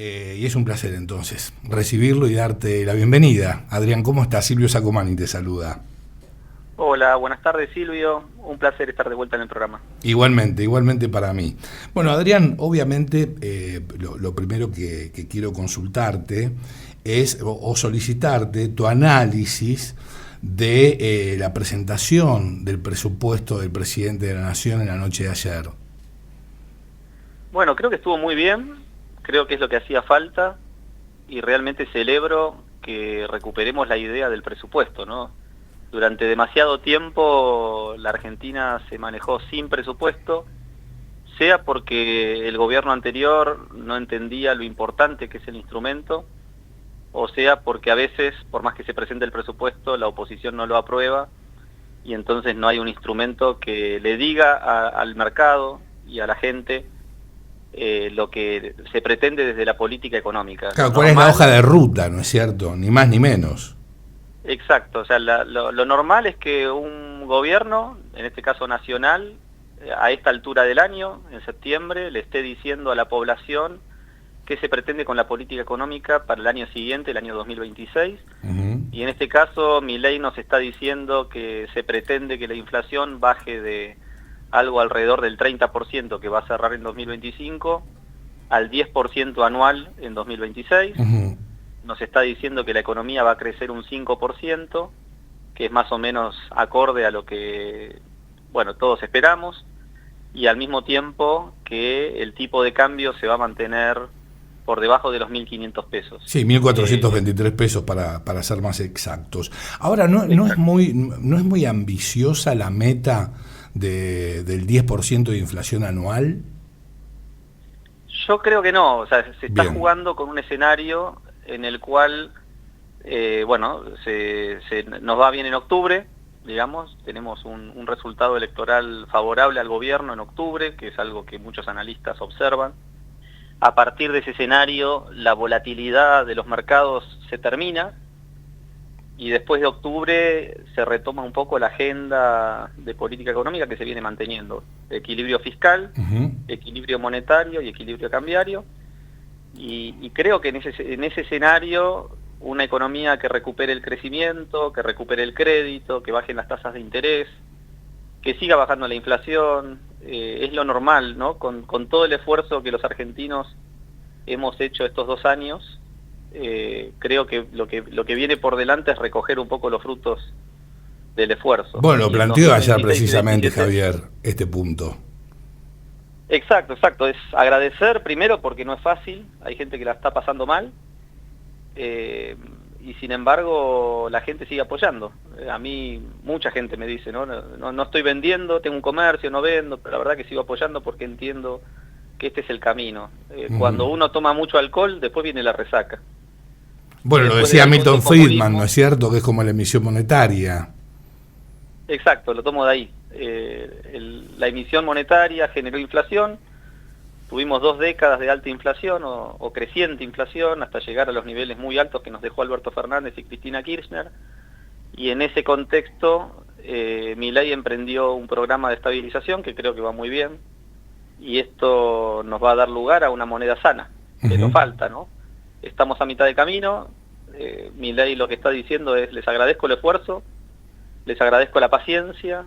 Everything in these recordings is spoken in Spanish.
Y es un placer entonces recibirlo y darte la bienvenida. Adrián, ¿cómo estás? Silvio Sacomani te saluda. Hola, buenas tardes Silvio, un placer estar de vuelta en el programa. Igualmente para mí. Bueno, Adrián, obviamente lo primero que quiero consultarte es o solicitarte tu análisis de la presentación del presupuesto del presidente de la Nación en la noche de ayer. Bueno, creo que estuvo muy bien, creo que es lo que hacía falta y realmente celebro que recuperemos la idea del presupuesto, ¿no? Durante demasiado tiempo la Argentina se manejó sin presupuesto, sea porque el gobierno anterior no entendía lo importante que es el instrumento, o sea porque a veces, por más que se presente el presupuesto, la oposición no lo aprueba y entonces no hay un instrumento que le diga al mercado y a la gente lo que se pretende desde la política económica. Claro, ¿cuál es la hoja de ruta, no es cierto? Ni más ni menos. Exacto, o sea, lo normal es que un gobierno, en este caso nacional, a esta altura del año, en septiembre, le esté diciendo a la población qué se pretende con la política económica para el año siguiente, el año 2026. Y en este caso, Milei nos está diciendo que se pretende que la inflación baje de algo alrededor del 30% que va a cerrar en 2025 al 10% anual en 2026. Nos está diciendo que la economía va a crecer un 5%, que es más o menos acorde a lo que, bueno, todos esperamos, y al mismo tiempo que el tipo de cambio se va a mantener por debajo de los 1.500 pesos. Sí, 1.423 pesos para ser más exactos. Ahora, ¿no es muy ambiciosa la meta del 10% de inflación anual? Yo creo que no, o sea, se está Bien. jugando con un escenario en el cual, bueno, nos va bien en octubre, digamos, tenemos un resultado electoral favorable al gobierno en octubre, que es algo que muchos analistas observan. A partir de ese escenario, la volatilidad de los mercados se termina y después de octubre se retoma un poco la agenda de política económica que se viene manteniendo. Equilibrio fiscal, equilibrio monetario y equilibrio cambiario. Y creo que en ese escenario una economía que recupere el crecimiento, que recupere el crédito, que bajen las tasas de interés, que siga bajando la inflación, es lo normal, ¿no? Con todo el esfuerzo que los argentinos hemos hecho estos 2 años, creo que lo que viene por delante es recoger un poco los frutos del esfuerzo. Bueno, lo Y planteó ayer 2026 y precisamente 2027, Javier, este punto. Exacto, es agradecer primero porque no es fácil, hay gente que la está pasando mal, y sin embargo la gente sigue apoyando. A mí mucha gente me dice, no estoy vendiendo, tengo un comercio, no vendo, pero la verdad que sigo apoyando porque entiendo que este es el camino. Cuando uno toma mucho alcohol, después viene la resaca. Bueno, lo Después decía del Milton alcohol, Friedman, ¿no es cierto? Que es como la emisión monetaria. Exacto, lo tomo de ahí. La emisión monetaria generó inflación, tuvimos 2 décadas de alta inflación o creciente inflación hasta llegar a los niveles muy altos que nos dejó Alberto Fernández y Cristina Kirchner, y en ese contexto Milei emprendió un programa de estabilización que creo que va muy bien, y esto nos va a dar lugar a una moneda sana, que nos falta, ¿no? Estamos a mitad de camino, Milei lo que está diciendo es: les agradezco el esfuerzo, les agradezco la paciencia,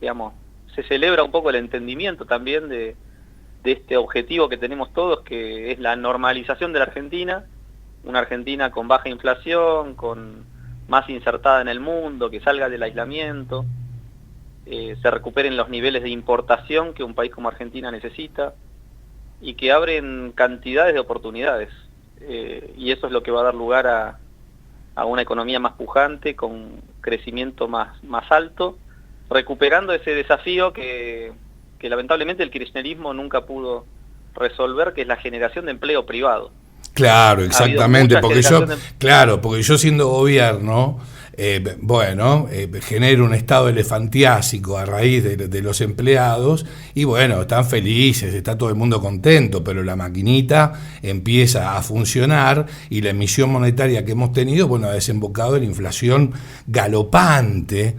digamos, se celebra un poco el entendimiento también de este objetivo que tenemos todos, que es la normalización de la Argentina, una Argentina con baja inflación, con más insertada en el mundo, que salga del aislamiento, se recuperen los niveles de importación que un país como Argentina necesita y que abren cantidades de oportunidades, y eso es lo que va a dar lugar a una economía más pujante, con crecimiento más alto, recuperando ese desafío que lamentablemente el kirchnerismo nunca pudo resolver, que es la generación de empleo privado. Claro, exactamente, porque yo siendo gobierno genera un estado elefantiásico a raíz de los empleados, y bueno, están felices, está todo el mundo contento, pero la maquinita empieza a funcionar y la emisión monetaria que hemos tenido, bueno, ha desembocado en la inflación galopante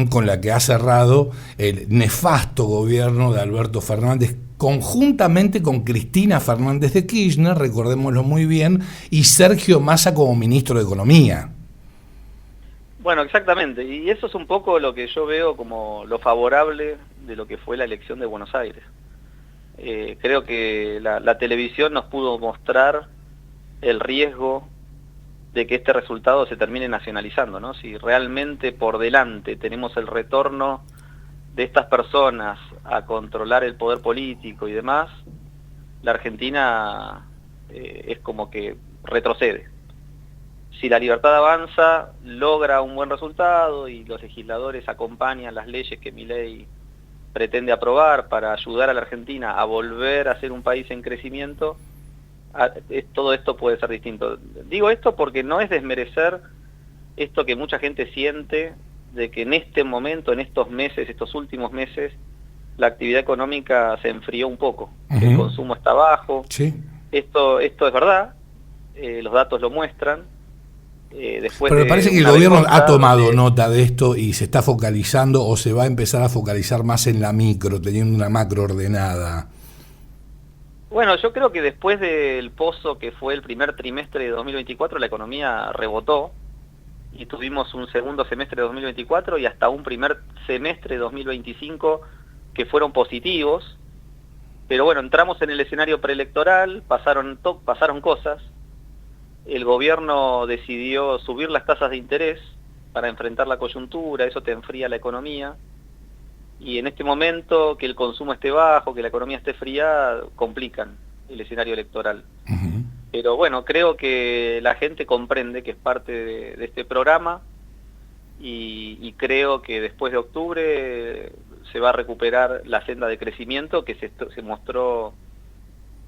con la que ha cerrado el nefasto gobierno de Alberto Fernández, conjuntamente con Cristina Fernández de Kirchner, recordémoslo muy bien, y Sergio Massa como ministro de Economía. Bueno, exactamente, y eso es un poco lo que yo veo como lo favorable de lo que fue la elección de Buenos Aires. Creo que la televisión nos pudo mostrar el riesgo de que este resultado se termine nacionalizando, ¿no? Si realmente por delante tenemos el retorno de estas personas a controlar el poder político y demás, la Argentina es como que retrocede. Si la libertad avanza, logra un buen resultado y los legisladores acompañan las leyes que Milei pretende aprobar para ayudar a la Argentina a volver a ser un país en crecimiento, todo esto puede ser distinto. Digo esto porque no es desmerecer esto que mucha gente siente de que en este momento, en estos meses, estos últimos meses, la actividad económica se enfrió un poco, el consumo está bajo. Sí. Esto es verdad, los datos lo muestran. Pero me parece que el gobierno ha tomado nota de esto y se está focalizando o se va a empezar a focalizar más en la micro, teniendo una macro ordenada. Bueno, yo creo que después del pozo que fue el primer trimestre de 2024, la economía rebotó y tuvimos un segundo semestre de 2024 y hasta un primer semestre de 2025 que fueron positivos. Pero bueno, entramos en el escenario preelectoral, pasaron cosas. El gobierno decidió subir las tasas de interés para enfrentar la coyuntura, eso te enfría la economía. Y en este momento, que el consumo esté bajo, que la economía esté fría, complican el escenario electoral. Pero bueno, creo que la gente comprende que es parte de este programa y creo que después de octubre se va a recuperar la senda de crecimiento que se mostró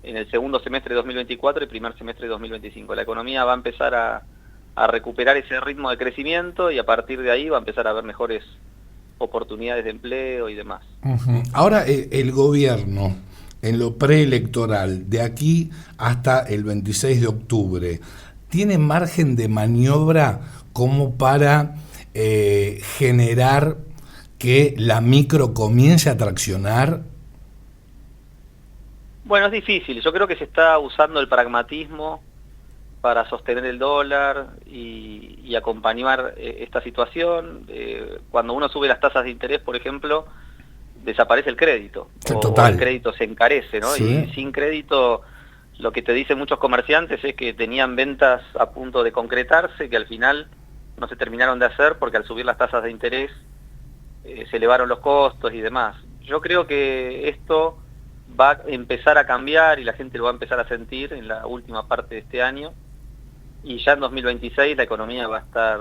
en el segundo semestre de 2024 y primer semestre de 2025. La economía va a empezar a recuperar ese ritmo de crecimiento y a partir de ahí va a empezar a haber mejores oportunidades de empleo y demás. Ahora, el gobierno, en lo preelectoral, de aquí hasta el 26 de octubre, ¿tiene margen de maniobra como para generar que la micro comience a traccionar? Bueno, es difícil. Yo creo que se está usando el pragmatismo para sostener el dólar y acompañar esta situación. Cuando uno sube las tasas de interés, por ejemplo, desaparece el crédito. O el crédito se encarece, ¿no? Sí. Y sin crédito, lo que te dicen muchos comerciantes es que tenían ventas a punto de concretarse, que al final no se terminaron de hacer porque al subir las tasas de interés se elevaron los costos y demás. Yo creo que esto va a empezar a cambiar y la gente lo va a empezar a sentir en la última parte de este año y ya en 2026 la economía va a estar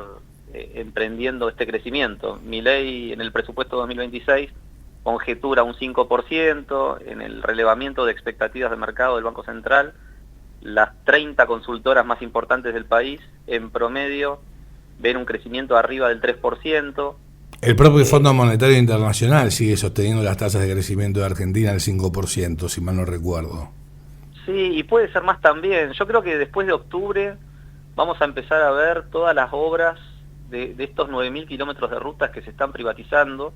emprendiendo este crecimiento. Milei en el presupuesto 2026 conjetura un 5%, en el relevamiento de expectativas de mercado del Banco Central, las 30 consultoras más importantes del país en promedio ven un crecimiento arriba del 3%. El propio Fondo Monetario Internacional sigue sosteniendo las tasas de crecimiento de Argentina al 5%, si mal no recuerdo. Sí, y puede ser más también. Yo creo que después de octubre vamos a empezar a ver todas las obras de estos 9.000 kilómetros de rutas que se están privatizando,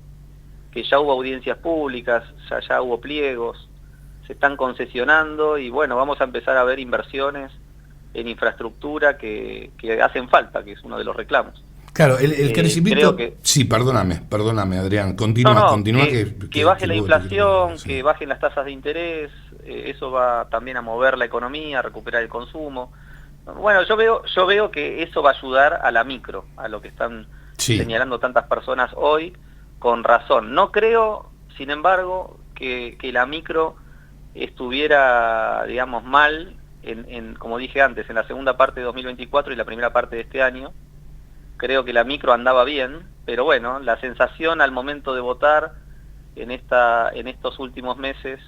que ya hubo audiencias públicas, ya hubo pliegos, se están concesionando y bueno, vamos a empezar a ver inversiones en infraestructura que hacen falta, que es uno de los reclamos. Claro, el crecimiento... Sí, perdóname Adrián, continúa. Que baje la inflación, sí. Que bajen las tasas de interés, eso va también a mover la economía, a recuperar el consumo. Bueno, yo veo que eso va a ayudar a la micro, a lo que están señalando tantas personas hoy, con razón. No creo, sin embargo, que la micro estuviera, digamos, mal, como dije antes, en la segunda parte de 2024 y la primera parte de este año. Creo que la micro andaba bien, pero bueno, la sensación al momento de votar en estos últimos meses,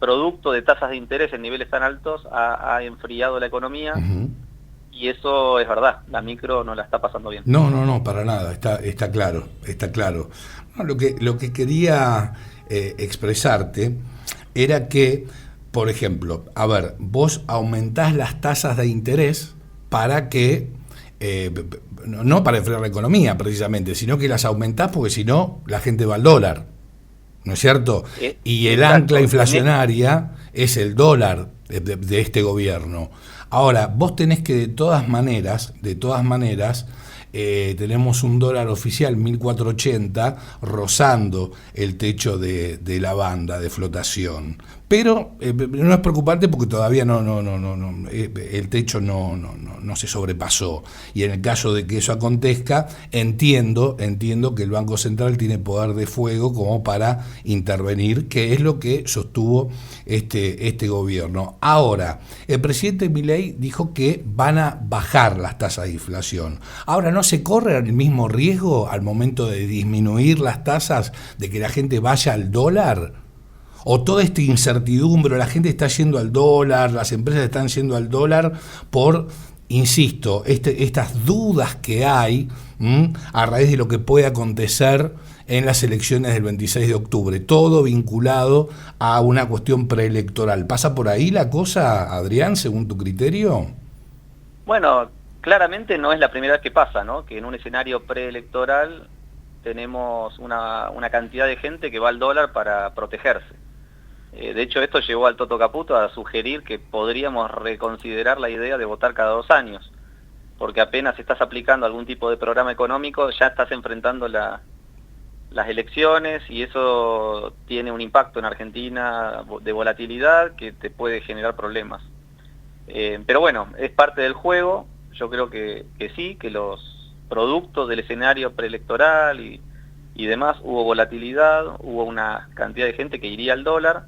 producto de tasas de interés en niveles tan altos, ha enfriado la economía. y eso es verdad, la micro no la está pasando bien. No, no, no, para nada, está claro, está claro. No, lo que quería expresarte era que, por ejemplo, a ver, vos aumentás las tasas de interés para que, no para enfriar la economía precisamente, sino que las aumentás porque si no, la gente va al dólar, ¿no es cierto? Y el Exacto. ancla inflacionaria es el dólar de este gobierno. Ahora, vos tenés que de todas maneras, tenemos un dólar oficial 1480 rozando el techo de la banda de flotación. Pero no es preocupante porque todavía el techo no se sobrepasó. Y en el caso de que eso acontezca, entiendo que el Banco Central tiene poder de fuego como para intervenir, que es lo que sostuvo este gobierno. Ahora, el presidente Milei dijo que van a bajar las tasas de inflación. Ahora, ¿no se corre el mismo riesgo al momento de disminuir las tasas de que la gente vaya al dólar? ¿O toda esta incertidumbre, la gente está yendo al dólar, las empresas están yendo al dólar por, insisto, estas dudas que hay a raíz de lo que puede acontecer en las elecciones del 26 de octubre? Todo vinculado a una cuestión preelectoral. ¿Pasa por ahí la cosa, Adrián, según tu criterio? Bueno, claramente no es la primera vez que pasa, ¿no? Que en un escenario preelectoral tenemos una cantidad de gente que va al dólar para protegerse. De hecho, esto llevó al Toto Caputo a sugerir que podríamos reconsiderar la idea de votar cada 2 años, porque apenas estás aplicando algún tipo de programa económico, ya estás enfrentando las elecciones y eso tiene un impacto en Argentina de volatilidad que te puede generar problemas. Pero bueno, es parte del juego. Yo creo que sí, que los productos del escenario preelectoral y demás, hubo volatilidad, hubo una cantidad de gente que iría al dólar.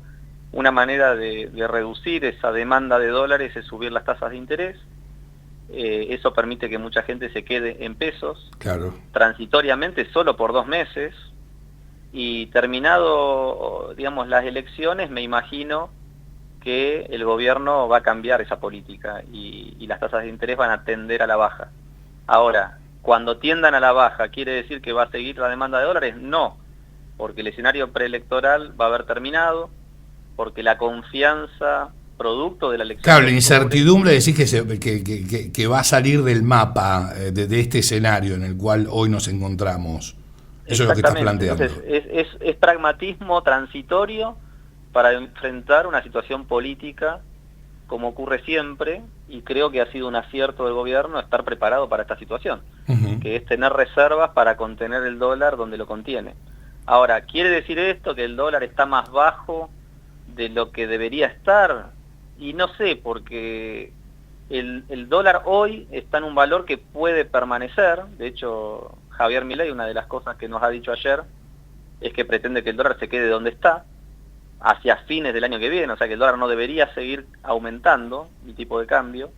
Una manera de reducir esa demanda de dólares es subir las tasas de interés. Eso permite que mucha gente se quede en pesos, claro, transitoriamente solo por 2 meses, y terminado, digamos, las elecciones, me imagino que el gobierno va a cambiar esa política y las tasas de interés van a tender a la baja. Ahora, cuando tiendan a la baja, ¿quiere decir que va a seguir la demanda de dólares? No, porque el escenario preelectoral va a haber terminado, porque la confianza producto de la elección... Claro, la incertidumbre decís que va a salir del mapa de este escenario en el cual hoy nos encontramos. Eso es lo que estás planteando. Entonces, es pragmatismo transitorio para enfrentar una situación política como ocurre siempre, y creo que ha sido un acierto del gobierno estar preparado para esta situación, que es tener reservas para contener el dólar donde lo contiene. Ahora, ¿quiere decir esto que el dólar está más bajo de lo que debería estar? Y no sé, porque el dólar hoy está en un valor que puede permanecer. De hecho, Javier Milei, una de las cosas que nos ha dicho ayer, es que pretende que el dólar se quede donde está hacia fines del año que viene, o sea que el dólar no debería seguir aumentando el tipo de cambio.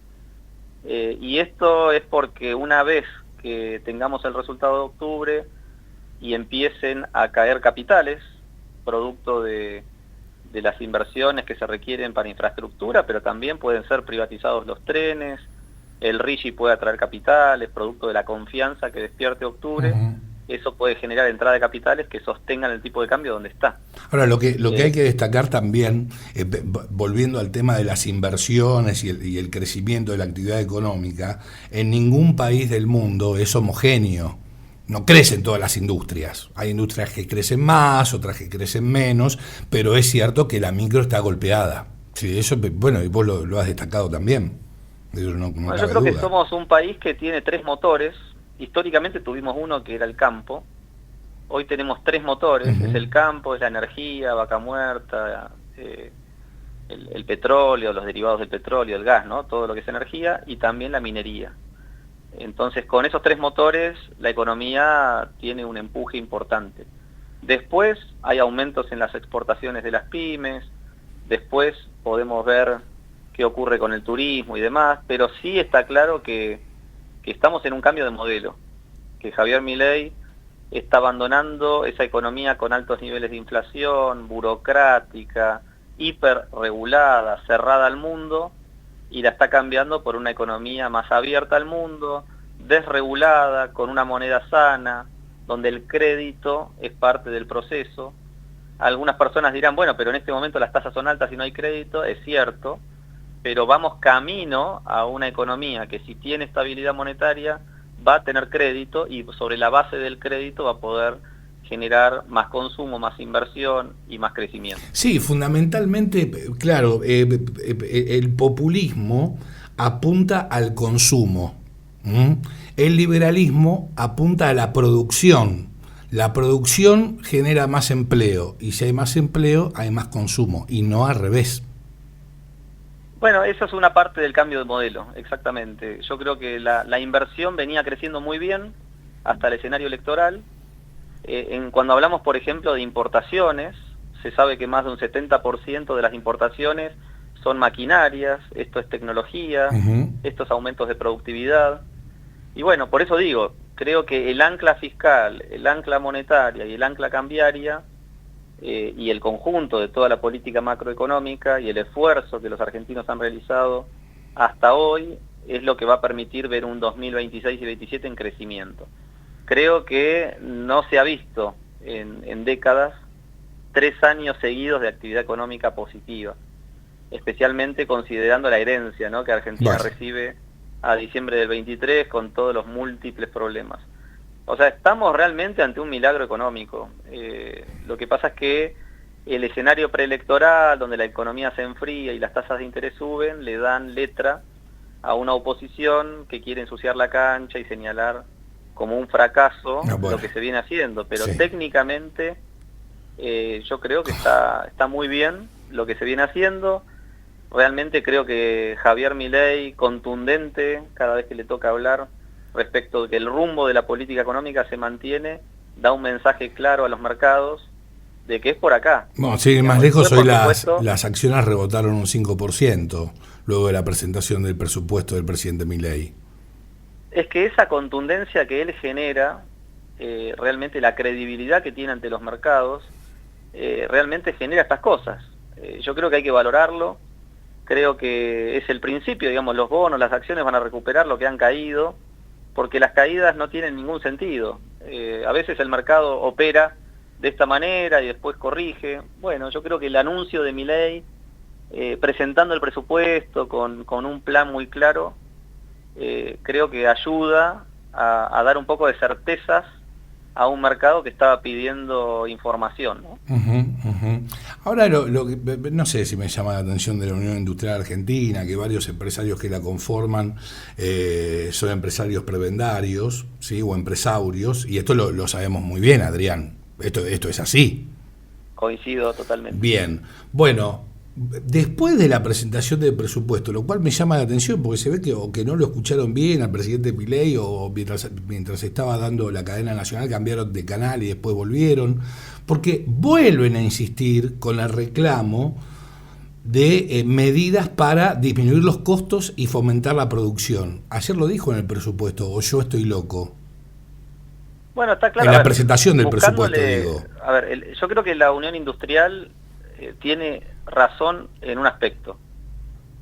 Y esto es porque una vez que tengamos el resultado de octubre y empiecen a caer capitales, producto de las inversiones que se requieren para infraestructura, pero también pueden ser privatizados los trenes, el RIGI puede atraer capitales, producto de la confianza que despierte octubre, eso puede generar entrada de capitales que sostengan el tipo de cambio donde está. Ahora, lo que hay que destacar también, volviendo al tema de las inversiones y el crecimiento de la actividad económica, en ningún país del mundo es homogéneo. No crecen todas las industrias. Hay industrias que crecen más, otras que crecen menos, pero es cierto que la micro está golpeada. Sí, eso, bueno, y vos lo has destacado también. Yo creo que somos un país que tiene 3 motores. Históricamente tuvimos uno que era el campo. Hoy tenemos 3 motores. Es el campo, es la energía, vaca muerta, el petróleo, los derivados del petróleo, el gas, ¿no? Todo lo que es energía, y también la minería. Entonces, con esos 3 motores, la economía tiene un empuje importante. Después hay aumentos en las exportaciones de las pymes, después podemos ver qué ocurre con el turismo y demás, pero sí está claro que estamos en un cambio de modelo, que Javier Milei está abandonando esa economía con altos niveles de inflación, burocrática, hiperregulada, cerrada al mundo, y la está cambiando por una economía más abierta al mundo, desregulada, con una moneda sana, donde el crédito es parte del proceso. Algunas personas dirán, bueno, pero en este momento las tasas son altas y no hay crédito, es cierto, pero vamos camino a una economía que si tiene estabilidad monetaria va a tener crédito y sobre la base del crédito va a poder generar más consumo, más inversión y más crecimiento. Sí, fundamentalmente, claro, el populismo apunta al consumo. El liberalismo apunta a la producción. La producción genera más empleo y si hay más empleo hay más consumo y no al revés. Bueno, esa es una parte del cambio de modelo, exactamente. Yo creo que la inversión venía creciendo muy bien hasta el escenario electoral. Cuando hablamos, por ejemplo, de importaciones, se sabe que más de un 70% de las importaciones son maquinarias, esto es tecnología, estos aumentos de productividad. Y bueno, por eso digo, creo que el ancla fiscal, el ancla monetaria y el ancla cambiaria y el conjunto de toda la política macroeconómica y el esfuerzo que los argentinos han realizado hasta hoy es lo que va a permitir ver un 2026 y 2027 en crecimiento. Creo que no se ha visto en décadas 3 años seguidos de actividad económica positiva, especialmente considerando la herencia, ¿no?, que Argentina recibe a diciembre del 23 con todos los múltiples problemas. O sea, estamos realmente ante un milagro económico. Lo que pasa es que el escenario preelectoral, donde la economía se enfría y las tasas de interés suben, le dan letra a una oposición que quiere ensuciar la cancha y señalar como un fracaso lo que se viene haciendo. Pero técnicamente yo creo que está muy bien lo que se viene haciendo. Realmente creo que Javier Milei, contundente cada vez que le toca hablar respecto de que el rumbo de la política económica se mantiene, da un mensaje claro a los mercados de que es por acá. No, sí, más lejos hoy las acciones rebotaron un 5% luego de la presentación del presupuesto del presidente Milei. Es que esa contundencia que él genera, realmente la credibilidad que tiene ante los mercados, realmente genera estas cosas. Yo creo que hay que valorarlo. Creo que es el principio, digamos, los bonos, las acciones van a recuperar lo que han caído, porque las caídas no tienen ningún sentido. A veces el mercado opera de esta manera y después corrige. Bueno, yo creo que el anuncio de Milei, presentando el presupuesto con un plan muy claro, creo que ayuda a dar un poco de certezas a un mercado que estaba pidiendo información, ¿no? Ahora, lo que no sé si me llama la atención de la Unión Industrial Argentina, que varios empresarios que la conforman son empresarios prebendarios, ¿sí?, o empresarios, y esto lo sabemos muy bien, Adrián, esto es así. Coincido totalmente. Bien, bueno, después de la presentación del presupuesto, lo cual me llama la atención porque se ve que no lo escucharon bien al presidente Milei, o mientras estaba dando la cadena nacional cambiaron de canal y después volvieron, porque vuelven a insistir con el reclamo de medidas para disminuir los costos y fomentar la producción. Ayer lo dijo en el presupuesto, o yo estoy loco. Bueno, está claro. En la presentación del presupuesto, digo. A ver, yo creo que la Unión Industrial tiene razón en un aspecto,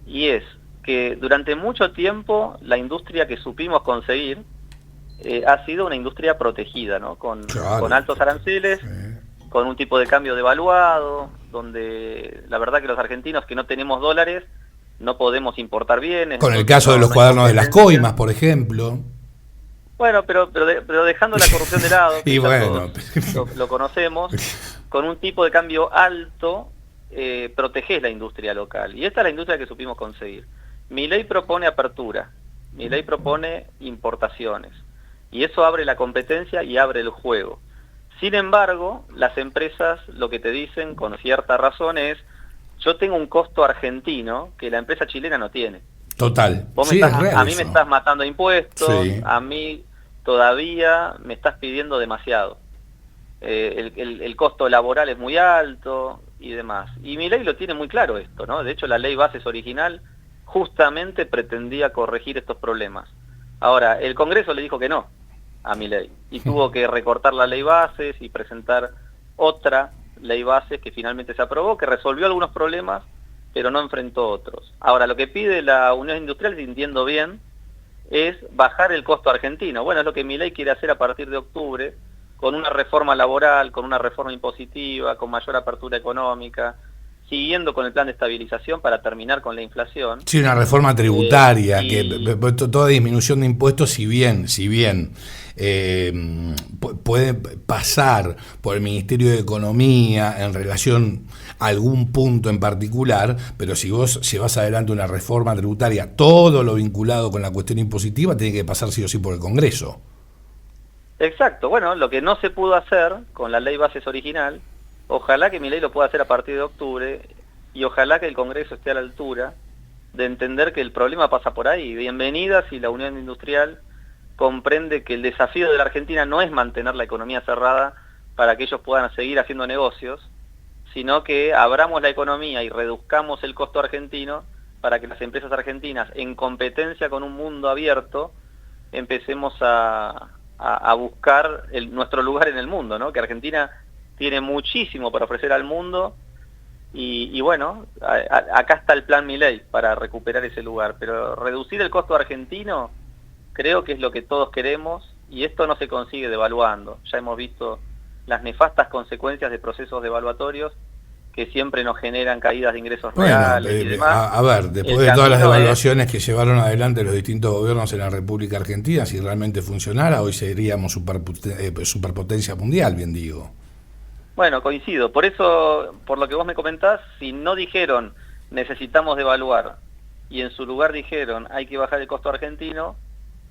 y es que durante mucho tiempo la industria que supimos conseguir ha sido una industria protegida, ¿no? Con altos aranceles, con un tipo de cambio devaluado, donde la verdad que los argentinos que no tenemos dólares no podemos importar bienes. Con el caso de los cuadernos de las coimas, por ejemplo. Bueno, pero dejando la corrupción de lado, que y bueno, lo conocemos, con un tipo de cambio alto, protegés la industria local. Y esta es la industria que supimos conseguir. Milei propone apertura, Milei propone importaciones, y eso abre la competencia y abre el juego. Sin embargo, las empresas lo que te dicen con cierta razón es: yo tengo un costo argentino que la empresa chilena no tiene. Total. Vos a mí me estás matando impuestos, a mí todavía me estás pidiendo demasiado. El costo laboral es muy alto y demás. Y Milei lo tiene muy claro esto, ¿no? De hecho, la ley bases original justamente pretendía corregir estos problemas. Ahora, el Congreso le dijo que no a Milei y tuvo que recortar la ley bases y presentar otra ley bases que finalmente se aprobó, que resolvió algunos problemas, pero no enfrentó otros. Ahora, lo que pide la Unión Industrial, si entiendo bien, es bajar el costo argentino. Bueno, es lo que Milei quiere hacer a partir de octubre, con una reforma laboral, con una reforma impositiva, con mayor apertura económica, siguiendo con el plan de estabilización para terminar con la inflación. Sí, una reforma tributaria, Y toda disminución de impuestos, si bien puede pasar por el Ministerio de Economía en relación a algún punto en particular, pero si vos llevas adelante una reforma tributaria, todo lo vinculado con la cuestión impositiva tiene que pasar sí o sí por el Congreso. exacto, bueno, lo que no se pudo hacer con la ley bases original, ojalá que Milei lo pueda hacer a partir de octubre y ojalá que el Congreso esté a la altura de entender que el problema pasa por ahí. Bienvenida si la Unión Industrial comprende que el desafío de la Argentina no es mantener la economía cerrada para que ellos puedan seguir haciendo negocios, sino que abramos la economía y reduzcamos el costo argentino para que las empresas argentinas, en competencia con un mundo abierto, empecemos a buscar nuestro lugar en el mundo, ¿no? Que Argentina tiene muchísimo para ofrecer al mundo y bueno, acá está el plan Milei para recuperar ese lugar, pero reducir el costo argentino creo que es lo que todos queremos y esto no se consigue devaluando. Ya hemos visto las nefastas consecuencias de procesos devaluatorios que siempre nos generan caídas de ingresos reales y demás. A ver, después de todas las devaluaciones que llevaron adelante los distintos gobiernos en la República Argentina, si realmente funcionara, hoy seríamos superpotencia mundial, bien digo. Bueno, coincido. Por eso, por lo que vos me comentás, si no dijeron necesitamos devaluar y en su lugar dijeron hay que bajar el costo argentino,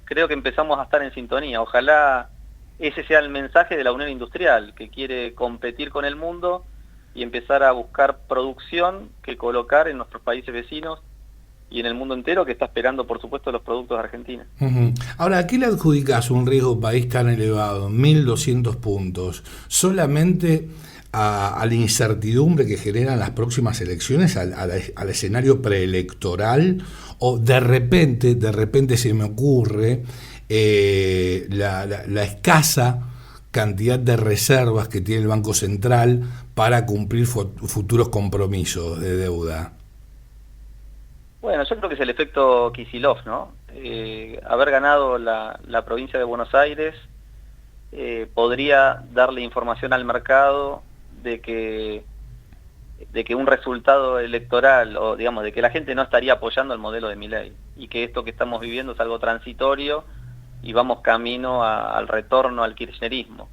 creo que empezamos a estar en sintonía. Ojalá ese sea el mensaje de la Unión Industrial, que quiere competir con el mundo y empezar a buscar producción que colocar en nuestros países vecinos y en el mundo entero, que está esperando, por supuesto, los productos de Argentina. Ahora, ¿a qué le adjudicás un riesgo país tan elevado, 1.200 puntos? ¿Solamente a la incertidumbre que generan las próximas elecciones, al escenario preelectoral? ¿O de repente se me ocurre la escasa cantidad de reservas que tiene el Banco Central para cumplir futuros compromisos de deuda? Bueno, yo creo que es el efecto Kicillof, ¿no? Haber ganado la provincia de Buenos Aires podría darle información al mercado de que un resultado electoral, o digamos, de que la gente no estaría apoyando el modelo de Milei, y que esto que estamos viviendo es algo transitorio y vamos camino al retorno al kirchnerismo.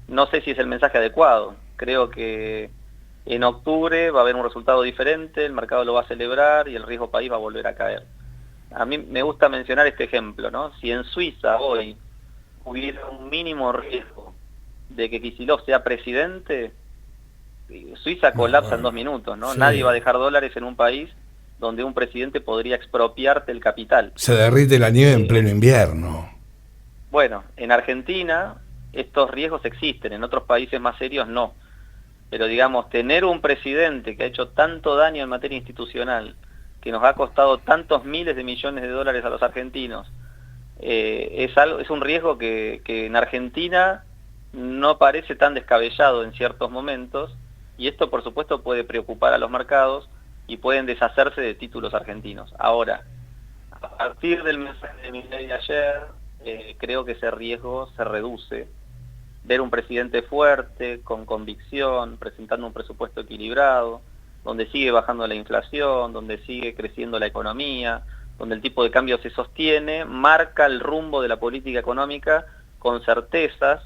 No sé si es el mensaje adecuado. Creo que en octubre va a haber un resultado diferente, el mercado lo va a celebrar y el riesgo país va a volver a caer. A mí me gusta mencionar este ejemplo, ¿no? Si en Suiza hoy hubiera un mínimo riesgo de que Kicillof sea presidente, Suiza colapsa en 2 minutos, ¿no? Sí. Nadie va a dejar dólares en un país donde un presidente podría expropiarte el capital. Se derrite la nieve en pleno invierno. Bueno, en Argentina estos riesgos existen, en otros países más serios no. Pero digamos, tener un presidente que ha hecho tanto daño en materia institucional, que nos ha costado tantos miles de millones de dólares a los argentinos, es un riesgo que en Argentina no parece tan descabellado en ciertos momentos, y esto por supuesto puede preocupar a los mercados y pueden deshacerse de títulos argentinos. Ahora, a partir del mensaje de Milei de ayer, creo que ese riesgo se reduce. Ver un presidente fuerte, con convicción, presentando un presupuesto equilibrado, donde sigue bajando la inflación, donde sigue creciendo la economía, donde el tipo de cambio se sostiene, marca el rumbo de la política económica con certezas,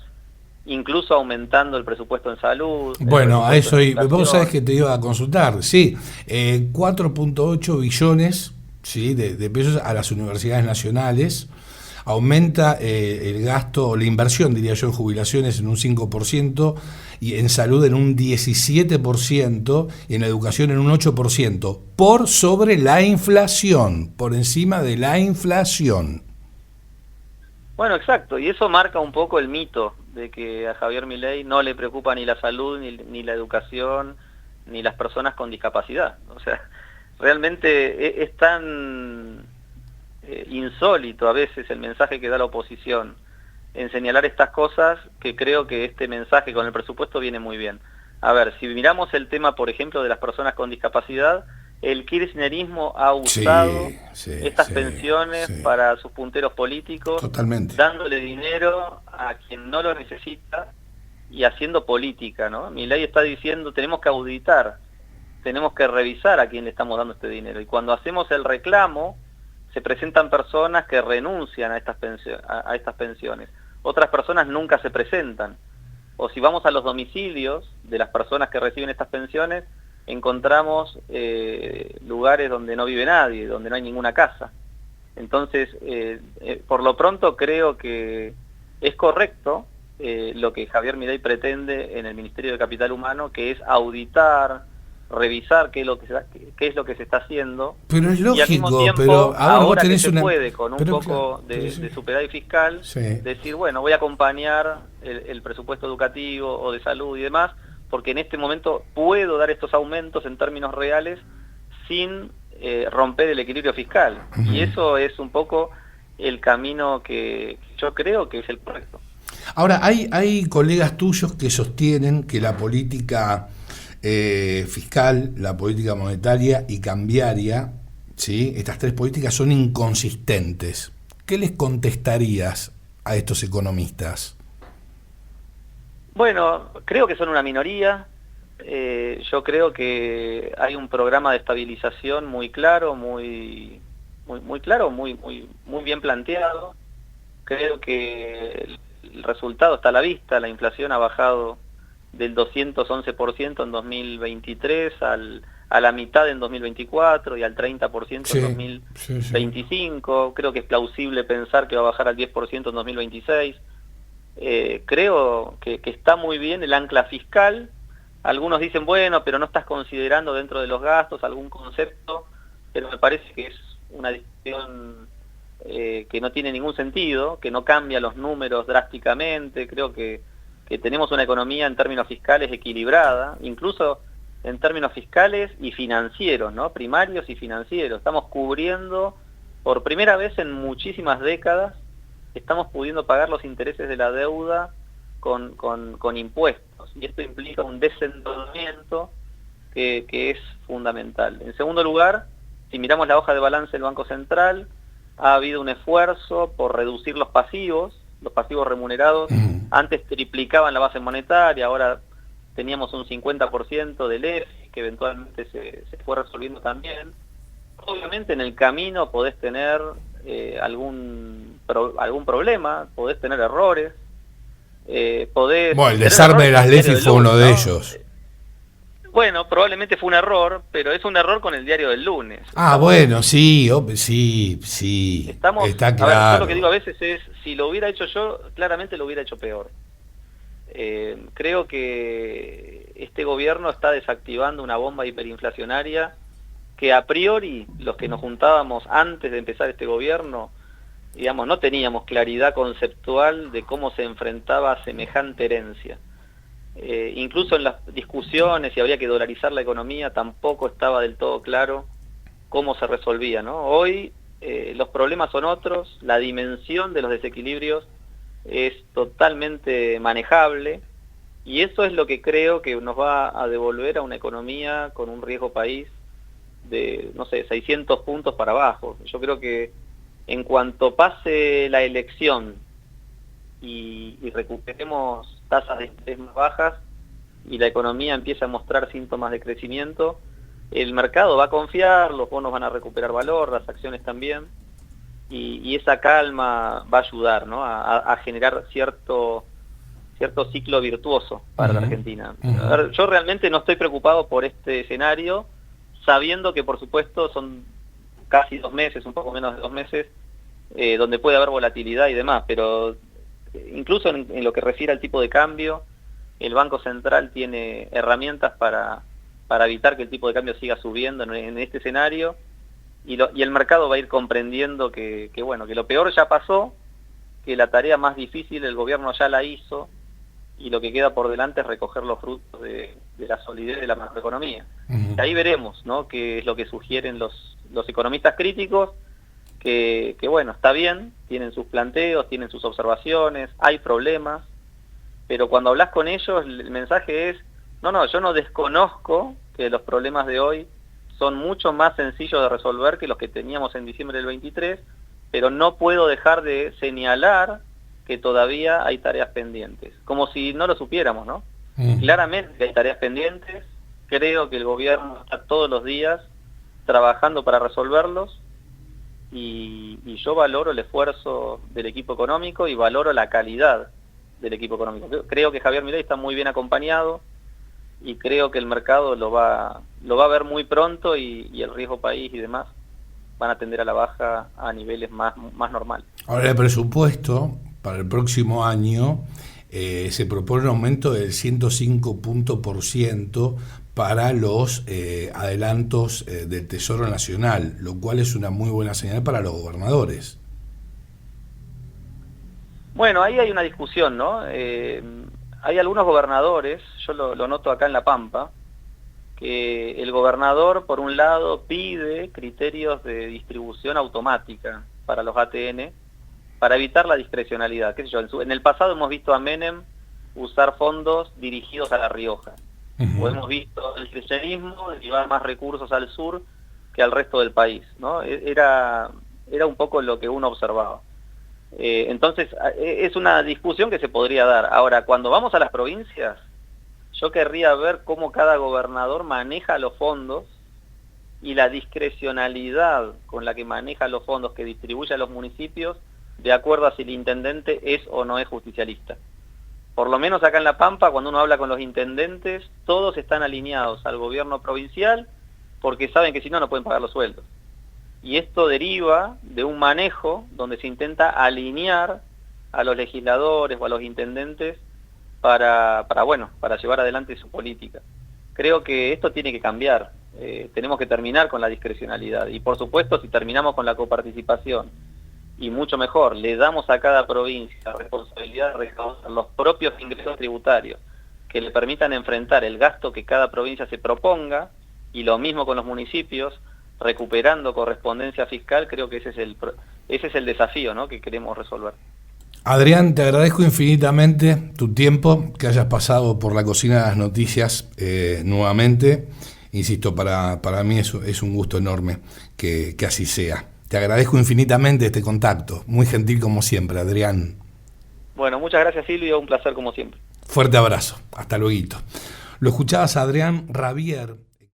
incluso aumentando el presupuesto en salud. Bueno, a eso, vos sabés que te iba a consultar, sí, 4.8 billones, ¿sí?, de pesos a las universidades nacionales. Aumenta el gasto, la inversión, diría yo, en jubilaciones en un 5%, y en salud en un 17%, y en educación en un 8%, por sobre la inflación, por encima de la inflación. Bueno, exacto, y eso marca un poco el mito de que a Javier Milei no le preocupa ni la salud, ni la educación, ni las personas con discapacidad. O sea, realmente es tan insólito a veces el mensaje que da la oposición en señalar estas cosas, que creo que este mensaje con el presupuesto viene muy bien. A ver, si miramos el tema, por ejemplo, de las personas con discapacidad, el kirchnerismo ha usado estas pensiones para sus punteros políticos, totalmente, dándole dinero a quien no lo necesita y haciendo política, ¿no? Milei está diciendo, tenemos que auditar, tenemos que revisar a quién le estamos dando este dinero. Y cuando hacemos el reclamo, se presentan personas que renuncian a estas pensiones. Otras personas nunca se presentan. O si vamos a los domicilios de las personas que reciben estas pensiones, encontramos lugares donde no vive nadie, donde no hay ninguna casa. Entonces, por lo pronto creo que es correcto lo que Javier Milei pretende en el Ministerio de Capital Humano, que es auditar, revisar qué es lo que se está haciendo. Pero es lógico, y al mismo tiempo, pero ahora que tenés se puede con un poco de superávit fiscal, decir, bueno, voy a acompañar el presupuesto educativo o de salud y demás, porque en este momento puedo dar estos aumentos en términos reales sin romper el equilibrio fiscal. Y eso es un poco el camino que yo creo que es el correcto. Ahora, hay colegas tuyos que sostienen que la política fiscal, la política monetaria y cambiaria, ¿sí?, estas tres políticas son inconsistentes. ¿Qué les contestarías a estos economistas? Bueno, creo que son una minoría. Yo creo que hay un programa de estabilización muy claro, muy bien planteado. Creo que el resultado está a la vista. La inflación ha bajado del 211% en 2023 a la mitad en 2024 y al 30% en 2025. Creo que es plausible pensar que va a bajar al 10% en 2026. Creo que está muy bien el ancla fiscal. Algunos dicen, bueno, pero no estás considerando dentro de los gastos algún concepto, pero me parece que es una discusión que no tiene ningún sentido, que no cambia los números drásticamente. Creo que tenemos una economía en términos fiscales equilibrada, incluso en términos fiscales y financieros, ¿no? Primarios y financieros. Estamos cubriendo, por primera vez en muchísimas décadas, estamos pudiendo pagar los intereses de la deuda con impuestos, y esto implica un desendeudamiento que es fundamental. En segundo lugar, si miramos la hoja de balance del Banco Central, ha habido un esfuerzo por reducir los pasivos remunerados. Antes triplicaban la base monetaria, ahora teníamos un 50% del EFI, que eventualmente se fue resolviendo también. Obviamente en el camino podés tener algún problema, podés tener errores, bueno, el desarme de las LEFI fue uno de ellos. Bueno, probablemente fue un error, pero es un error con el diario del lunes. Bueno, sí, está claro. A ver, yo lo que digo a veces es, si lo hubiera hecho yo, claramente lo hubiera hecho peor. Creo que este gobierno está desactivando una bomba hiperinflacionaria que a priori, los que nos juntábamos antes de empezar este gobierno, digamos, no teníamos claridad conceptual de cómo se enfrentaba a semejante herencia. Incluso en las discusiones si habría que dolarizar la economía, tampoco estaba del todo claro cómo se resolvía, ¿no? Hoy los problemas son otros, la dimensión de los desequilibrios es totalmente manejable, y eso es lo que creo que nos va a devolver a una economía con un riesgo país de, no sé, 600 puntos para abajo. Yo creo que en cuanto pase la elección y recuperemos tasas de interés más bajas y la economía empieza a mostrar síntomas de crecimiento, el mercado va a confiar, los bonos van a recuperar valor, las acciones también, y esa calma va a ayudar, ¿no?, a generar cierto ciclo virtuoso para la Argentina. A ver, yo realmente no estoy preocupado por este escenario, sabiendo que por supuesto son casi 2 meses, un poco menos de 2 meses, donde puede haber volatilidad y demás, pero incluso en lo que refiere al tipo de cambio, el Banco Central tiene herramientas para evitar que el tipo de cambio siga subiendo en este escenario, y el mercado va a ir comprendiendo que lo peor ya pasó, que la tarea más difícil el gobierno ya la hizo, y lo que queda por delante es recoger los frutos de la solidez de la macroeconomía. Y ahí veremos, ¿no?, qué es lo que sugieren los economistas críticos, que bueno, está bien, tienen sus planteos, tienen sus observaciones, hay problemas, pero cuando hablas con ellos el mensaje es, no, yo no desconozco que los problemas de hoy son mucho más sencillos de resolver que los que teníamos en diciembre del 23, pero no puedo dejar de señalar que todavía hay tareas pendientes, como si no lo supiéramos, ¿no? Claramente hay tareas pendientes, creo que el gobierno está todos los días trabajando para resolverlos, y yo valoro el esfuerzo del equipo económico y valoro la calidad del equipo económico. Creo que Javier Milei está muy bien acompañado y creo que el mercado lo va a ver muy pronto, y el riesgo país y demás van a tender a la baja a niveles más normales. Ahora, el presupuesto para el próximo año se propone un aumento del 105 puntos por ciento para los adelantos del Tesoro Nacional, lo cual es una muy buena señal para los gobernadores. Bueno, ahí hay una discusión, ¿no? Hay algunos gobernadores, yo lo noto acá en La Pampa, que el gobernador, por un lado, pide criterios de distribución automática para los ATN, para evitar la discrecionalidad. ¿Qué sé yo? En el pasado hemos visto a Menem usar fondos dirigidos a La Rioja, o hemos visto el kirchnerismo llevar más recursos al sur que al resto del país, ¿no? Era un poco lo que uno observaba. Entonces, es una discusión que se podría dar. Ahora, cuando vamos a las provincias, yo querría ver cómo cada gobernador maneja los fondos y la discrecionalidad con la que maneja los fondos que distribuye a los municipios, de acuerdo a si el intendente es o no es justicialista. Por lo menos acá en La Pampa, cuando uno habla con los intendentes, todos están alineados al gobierno provincial porque saben que si no, no pueden pagar los sueldos. Y esto deriva de un manejo donde se intenta alinear a los legisladores o a los intendentes para llevar adelante su política. Creo que esto tiene que cambiar. Tenemos que terminar con la discrecionalidad. Y por supuesto, si terminamos con la coparticipación, y mucho mejor, le damos a cada provincia la responsabilidad de recaudar los propios ingresos tributarios que le permitan enfrentar el gasto que cada provincia se proponga, y lo mismo con los municipios, recuperando correspondencia fiscal, creo que ese es el desafío, ¿no?, que queremos resolver. Adrián, te agradezco infinitamente tu tiempo, que hayas pasado por la cocina de las noticias nuevamente. Insisto, para mí es un gusto enorme que así sea. Te agradezco infinitamente este contacto. Muy gentil como siempre, Adrián. Bueno, muchas gracias, Silvio. Un placer como siempre. Fuerte abrazo. Hasta luego. Lo escuchabas a Adrián Rabier.